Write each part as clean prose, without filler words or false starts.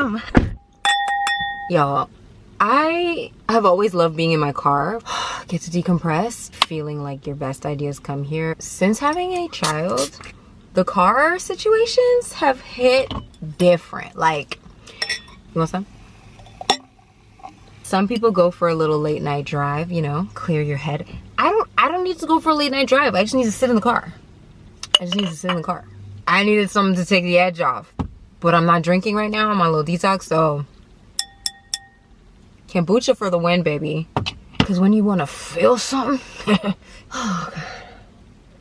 am. Y'all, I have always loved being in my car. Get to decompress, feeling like your best ideas come here. Since having a child, the car situations have hit different. Like, you want some? Some people go for a little late night drive, you know, clear your head. I don't need to go for a late night drive. I just need to sit in the car. I needed something to take the edge off. But I'm not drinking right now. I'm on a little detox, so kombucha for the win, baby. Because when you want to feel something,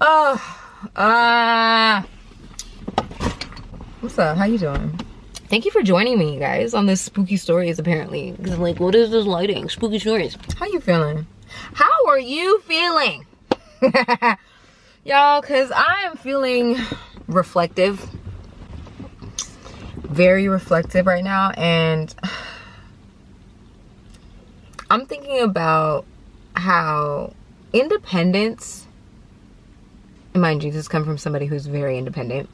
oh God. What's up? How you doing? Thank you for joining me, guys, on this spooky stories. Apparently, because I'm like, what is this lighting? Spooky stories. How you feeling? How are you feeling, y'all? Because I am feeling reflective, very reflective right now, and I'm thinking about how independence, and mind you, this comes from somebody who's very independent.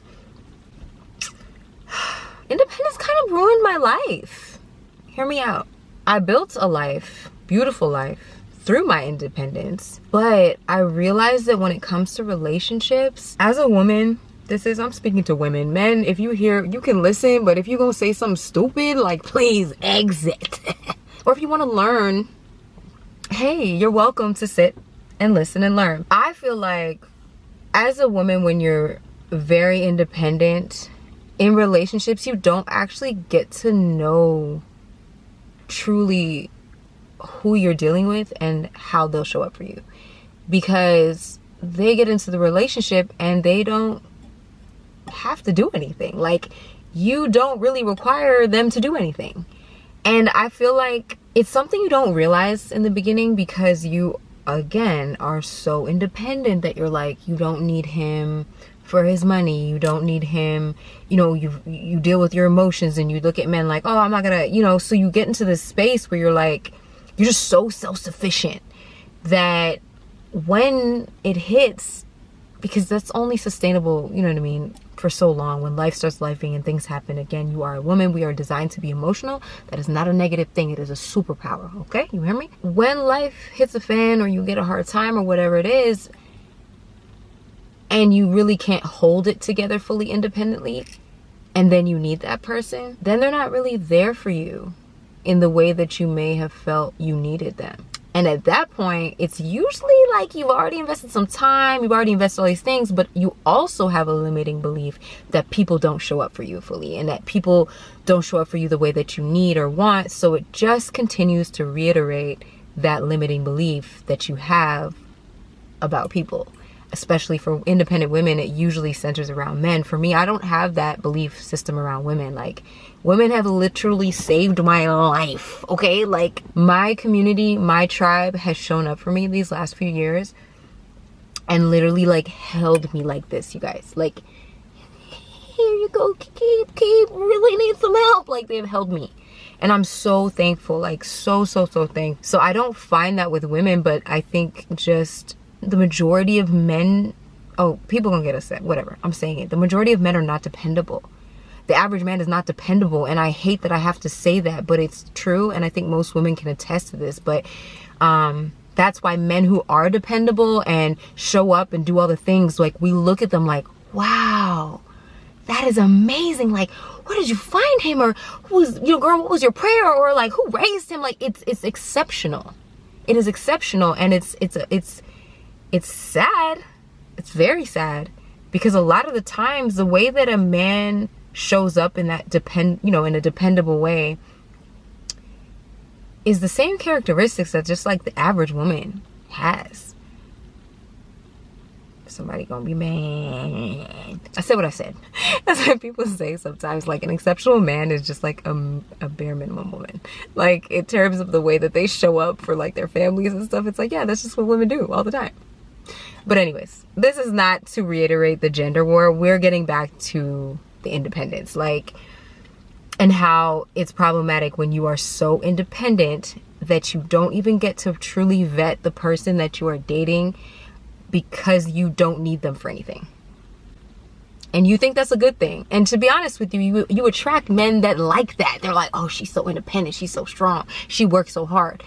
Independence kind of ruined my life. Hear me out. I built a life, beautiful life, through my independence, but I realized that when it comes to relationships, as a woman, I'm speaking to women. Men, if you hear, you can listen, but if you're gonna say something stupid, like, please exit. Or if you want to learn, hey, you're welcome to sit and listen and learn. I feel like as a woman, when you're very independent in relationships, you don't actually get to know truly who you're dealing with and how they'll show up for you, because they get into the relationship and they don't have to do anything. Like, you don't really require them to do anything. And I feel like it's something you don't realize in the beginning, because you, again, are so independent that you're like, you don't need him for his money. You don't need him. You know, you deal with your emotions, and you look at men like, oh, I'm not gonna, you know, so you get into this space where you're like, you're just so self-sufficient that when it hits, because that's only sustainable, you know what I mean, for so long. When life starts lifing and things happen, again, you are a woman. We are designed to be emotional. That is not a negative thing. It is a superpower, okay? You hear me? When life hits a fan, or you get a hard time, or whatever it is, and you really can't hold it together fully independently, and then you need that person, then they're not really there for you in the way that you may have felt you needed them. And at that point, it's usually like you've already invested some time, you've already invested all these things, but you also have a limiting belief that people don't show up for you fully, and that people don't show up for you the way that you need or want. So it just continues to reiterate that limiting belief that you have about people. Especially for independent women, it usually centers around men. For me, I don't have that belief system around women. Like, women have literally saved my life, okay? Like, my community, my tribe has shown up for me these last few years and literally, like, held me like this, you guys. Like, here you go, keep, really need some help. Like, they've held me. And I'm so thankful, like, so thankful. So I don't find that with women, but I think just the majority of men, oh, people gonna get upset, whatever, I'm saying it. The majority of men are not dependable. The average man is not dependable, and I hate that I have to say that, but it's true, and I think most women can attest to this. But that's why men who are dependable and show up and do all the things, like, we look at them like, wow, that is amazing. Like, where did you find him? Or who's, you know, girl, what was your prayer? Or like, who raised him? Like, it's exceptional. It is exceptional, and it's sad. It's very sad, because a lot of the times the way that a man shows up in that in a dependable way is the same characteristics that just like the average woman has. Somebody gonna be mad. I said what I said. That's what people say sometimes. Like, an exceptional man is just like a bare minimum woman. Like, in terms of the way that they show up for like their families and stuff, it's like, yeah, that's just what women do all the time. But anyways, this is not to reiterate the gender war. We're getting back to the independence, like, and how it's problematic when you are so independent that you don't even get to truly vet the person that you are dating, because you don't need them for anything. And you think that's a good thing. And to be honest with you, you attract men that like that. They're like, oh, she's so independent. She's so strong. She works so hard.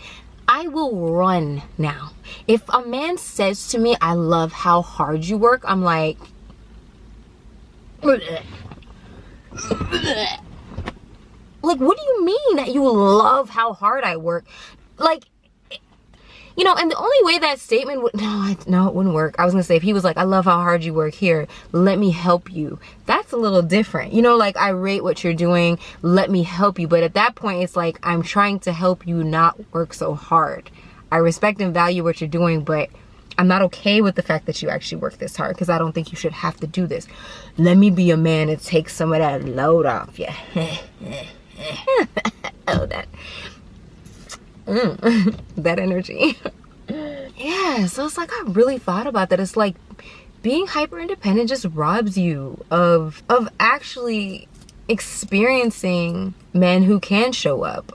I will run now. If a man says to me, I love how hard you work, I'm like, like, what do you mean that you love how hard I work? Like, you know, and the only way that statement would, no, it wouldn't work. I was gonna say, if he was like, I love how hard you work, here, let me help you. That's a little different. You know, like, I rate what you're doing, let me help you. But at that point, it's like, I'm trying to help you not work so hard. I respect and value what you're doing, but I'm not okay with the fact that you actually work this hard, because I don't think you should have to do this. Let me be a man and take some of that load off you. Oh, that energy. Yeah, so it's like, I really thought about that. It's like, being hyper independent just robs you of actually experiencing men who can show up,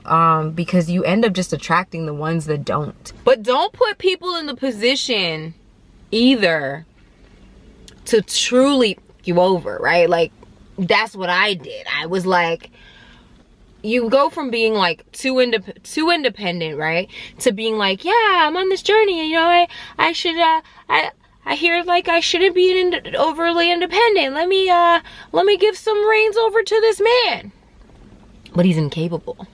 because you end up just attracting the ones that don't. But don't put people in the position either to truly fuck you over, right? Like, that's what I did. I was like, you go from being like too independent, right, to being like, yeah, I'm on this journey, you know, I should I hear like I shouldn't be overly independent. Let me give some reins over to this man. But he's incapable,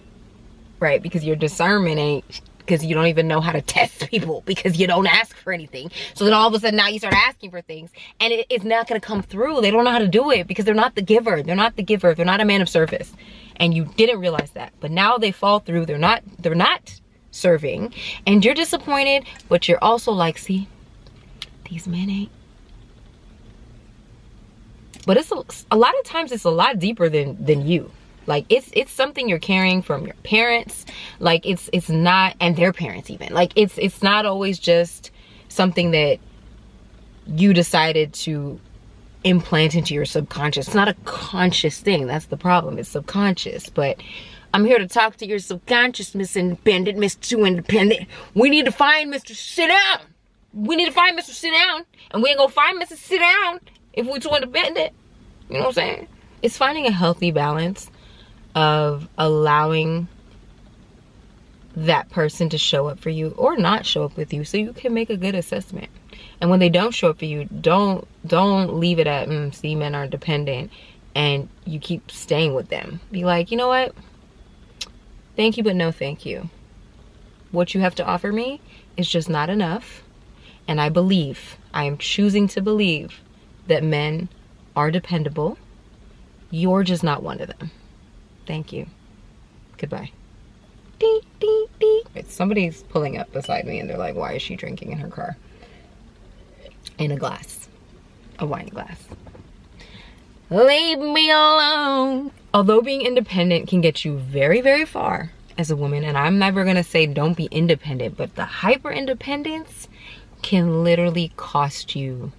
right? Because your discernment ain't, because you don't even know how to test people, because you don't ask for anything. So then all of a sudden now you start asking for things, and it's not gonna come through. They don't know how to do it because they're not the giver. They're not the giver. They're not a man of service. And you didn't realize that. But now they fall through. They're not serving. And you're disappointed, but you're also like, see, these men ain't. But it's a lot of times it's a lot deeper than you. Like, it's something you're carrying from your parents. Like, it's not, and their parents even. Like, it's not always just something that you decided to implant into your subconscious. It's not a conscious thing. That's the problem. It's subconscious. But I'm here to talk to your subconscious, Miss Independent, Miss Too Independent. We need to find Mr. Sit Down. We need to find Mr. Sit Down. And we ain't gonna find Mr. Sit Down if we're too independent. You know what I'm saying? It's finding a healthy balance of allowing that person to show up for you or not show up with you, so you can make a good assessment. And when they don't show up for you, don't leave it at, see, men are dependent, and you keep staying with them. Be like, you know what? Thank you, but no thank you. What you have to offer me is just not enough. And I am choosing to believe that men are dependable. You're just not one of them. Thank you. Goodbye. Dee, dee, dee. Somebody's pulling up beside me and they're like, why is she drinking in her car? In a glass, a wine glass. Leave me alone. Although being independent can get you very, very far as a woman, and I'm never gonna say don't be independent, but the hyper independence can literally cost you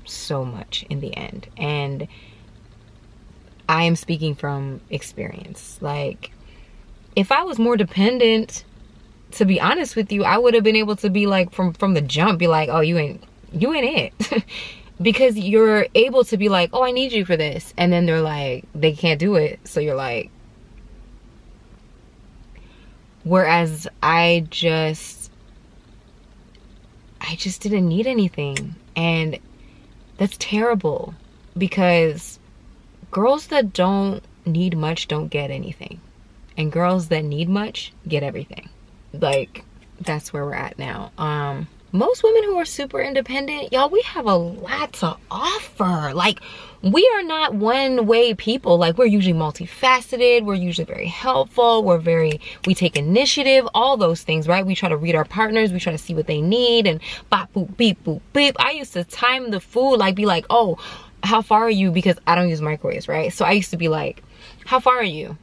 so much in the end. And I am speaking from experience. Like, if I was more dependent, to be honest with you, I would have been able to be like, from the jump, be like, oh, you ain't it. Because you're able to be like, oh, I need you for this. And then they're like, they can't do it. So you're like, whereas I just didn't need anything. And that's terrible, because girls that don't need much don't get anything. And girls that need much get everything. Like, that's where we're at now. Most women who are super independent, y'all, we have a lot to offer. Like, we are not one-way people. Like, we're usually multifaceted. We're usually very helpful. We take initiative, all those things, right? We try to read our partners. We try to see what they need, and bop, boop, beep, boop, beep. I used to time the food, like, be like, oh, how far are you? Because I don't use microwaves, right? So I used to be like, how far are you?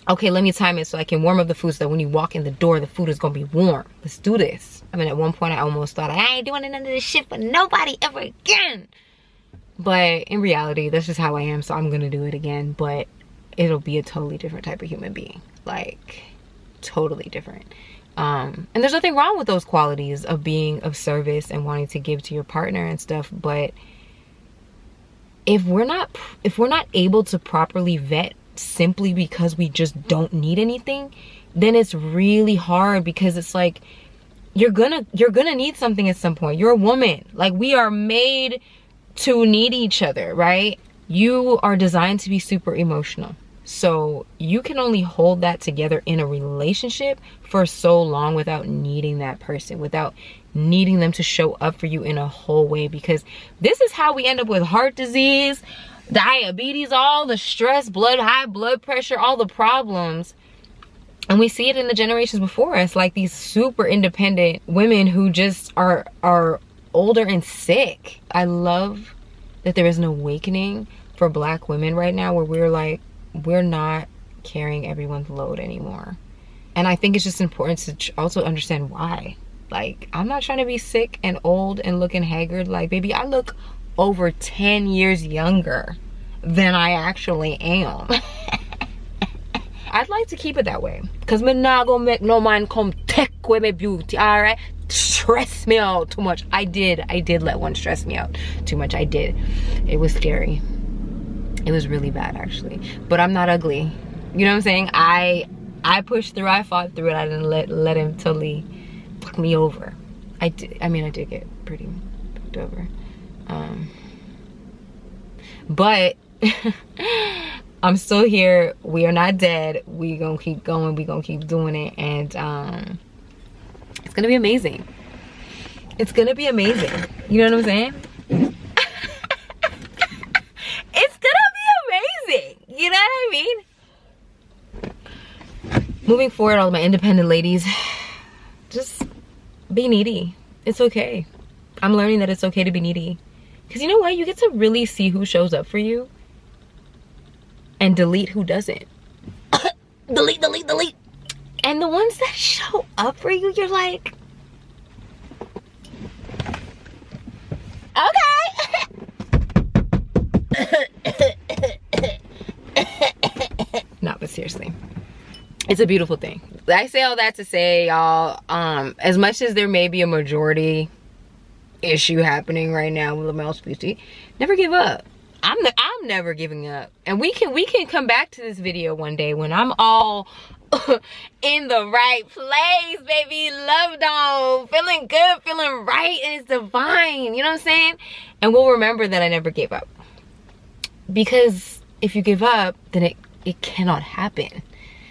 Okay, let me time it so I can warm up the food, so that when you walk in the door, the food is gonna be warm. Let's do this. I mean, at one point I almost thought, I ain't doing none of this shit for nobody ever again. But in reality, that's just how I am, so I'm gonna do it again. But it'll be a totally different type of human being. Like, totally different. And there's nothing wrong with those qualities of being of service and wanting to give to your partner and stuff, but if we're not able to properly vet simply because we just don't need anything, then it's really hard, because it's like you're gonna need something at some point. You're a woman. Like, we are made to need each other, right? You are designed to be super emotional. So you can only hold that together in a relationship for so long without needing that person, without needing them to show up for you in a whole way, because this is how we end up with heart disease, diabetes, all the stress, high blood pressure, all the problems. And we see it in the generations before us, like these super independent women who just are older and sick. I love that there is an awakening for Black women right now where we're like, we're not carrying everyone's load anymore. And I think it's just important to also understand why. Like, I'm not trying to be sick and old and looking haggard. Like, baby, I look over 10 years younger than I actually am. I'd like to keep it that way, because me not gonna make no man come take away my beauty, all right? Stress me out too much. I did let one stress me out too much. I did. It was scary. It was really bad, actually. But I'm not ugly. You know what I'm saying? I pushed through. I fought through it. I didn't let him totally fuck me over. I did get pretty fucked over. But I'm still here. We are not dead. We gonna keep going. We gonna keep doing it. And it's gonna be amazing. It's gonna be amazing. You know what I'm saying? It's gonna be amazing. You know what I mean? Moving forward, all of my independent ladies, just be needy. It's okay. I'm learning that it's okay to be needy. Because you know what? You get to really see who shows up for you and delete who doesn't. Delete. And the ones that show up for you, you're like, okay. No, but seriously, it's a beautiful thing. I say all that to say, y'all, as much as there may be a majority issue happening right now with the male species, never give up. I'm never giving up. And we can come back to this video one day when I'm all in the right place, baby, loved on, feeling good, feeling right, and it's divine. You know what I'm saying? And we'll remember that I never gave up. Because if you give up, then it cannot happen.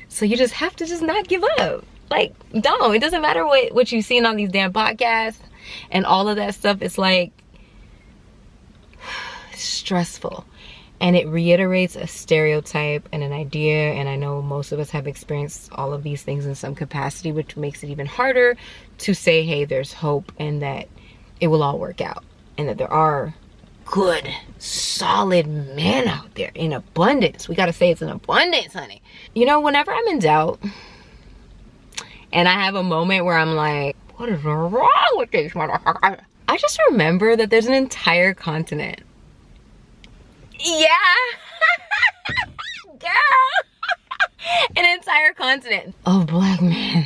So you just have to just not give up. Like, don't. It doesn't matter what you've seen on these damn podcasts and all of that stuff. It's like stressful, and it reiterates a stereotype and an idea. And I know most of us have experienced all of these things in some capacity, which makes it even harder to say, hey, there's hope and that it will all work out, and that there are good, solid men out there in abundance. We gotta say it's in abundance, honey. You know, whenever I'm in doubt and I have a moment where I'm like, what is wrong with this motherfucker? I just remember that there's an entire continent. Yeah. Girl. An entire continent of Black men.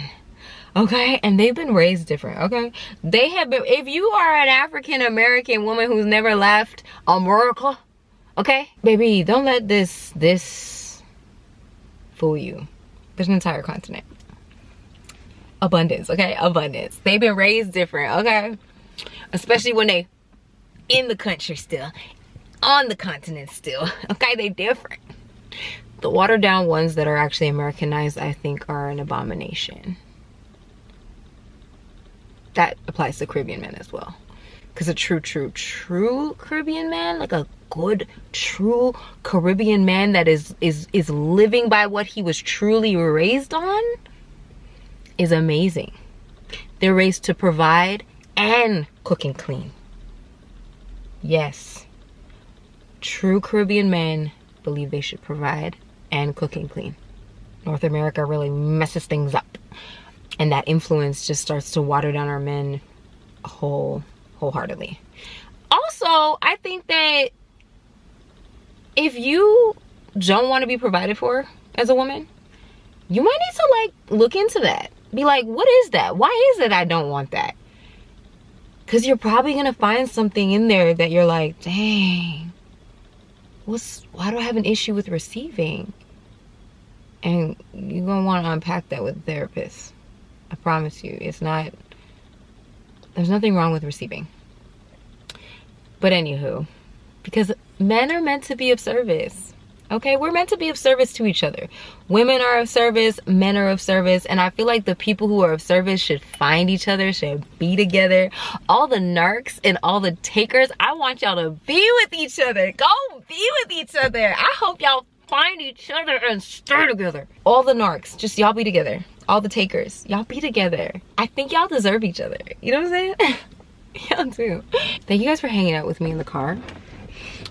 Okay? And they've been raised different, okay? They have been, if you are an African American woman who's never left America, okay? Baby, don't let this fool you. There's an entire continent. Abundance, okay? Abundance. They've been raised different, okay? Especially when they in the country still, on the continent still, okay? They different. The watered down ones that are actually Americanized, I think, are an abomination. That applies to Caribbean men as well. Because a true Caribbean man, like a good, true Caribbean man that is living by what he was truly raised on, is amazing. They're raised to provide and cook and clean. Yes. True Caribbean men believe they should provide and cook and clean. North America really messes things up. And that influence just starts to water down our men wholeheartedly. Also, I think that if you don't want to be provided for as a woman, you might need to like look into that. Be like, what is that? Why is it I don't want that? Because you're probably going to find something in there that you're like, dang, why do I have an issue with receiving? And you're gonna want to unpack that with a therapist. I promise you. There's nothing wrong with receiving. But anywho, because men are meant to be of service. Okay, we're meant to be of service to each other. Women are of service, men are of service, and I feel like the people who are of service should find each other, should be together. All the narcs and all the takers, I want y'all to be with each other. Go be with each other. I hope y'all find each other and stay together. All the narcs, just y'all be together. All the takers, y'all be together. I think y'all deserve each other. You know what I'm saying? Y'all do. Thank you guys for hanging out with me in the car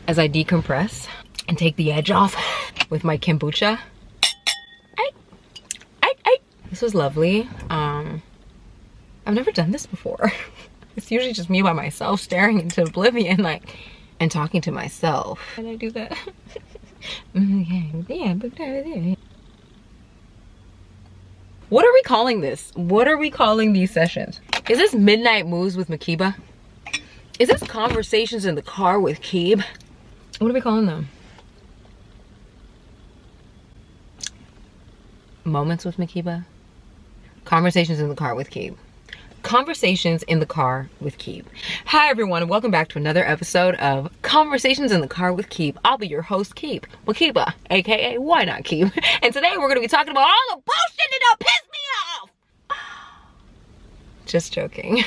as I decompress and take the edge off with my kombucha. This was lovely. I've never done this before. It's usually just me by myself staring into oblivion, like, and talking to myself. Can I do that? Yeah. What are we calling this? What are we calling these sessions? Is this Midnight Moves with Makiba? Is this Conversations in the Car with Keeb? What are we calling them? Moments with Makiba? Conversations in the Car with Keeb. Conversations in the Car with Keeb. Hi everyone, and welcome back to another episode of Conversations in the Car with Keeb. I'll be your host, Keeb, Makiba, aka Why Not Keeb. And today we're gonna be talking about all the bullshit that don't piss me off. Just joking.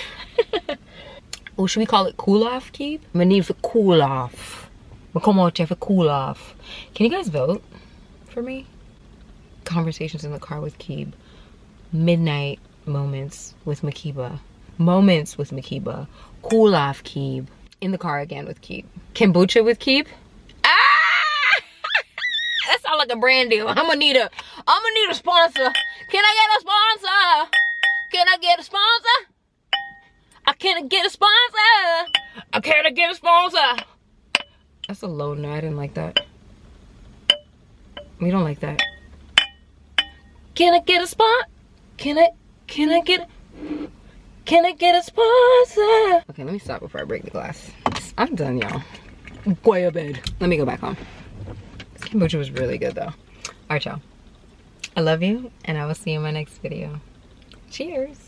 Oh, should we call it cool off, Keeb? I'm gonna need for cool off. Well, come on, Jeff, for cool off. Can you guys vote for me? Conversations in the Car with Keeb. Midnight Moments with Makiba. Moments with Makiba. Cool off Keeb. In the car again with Keeb. Kombucha with Keeb. Ah! That sounds like a brand deal. I'm gonna need a sponsor. Can I get a sponsor? Can I get a sponsor? Can I get a sponsor? Can I get a sponsor? That's a low note. I didn't like that. We don't like that. Can I get a spot? Can I get a sponsor? Okay, let me stop before I break the glass. I'm done, y'all. Go to bed. Let me go back home. This kombucha was really good though. Alright, y'all. I love you, and I will see you in my next video. Cheers.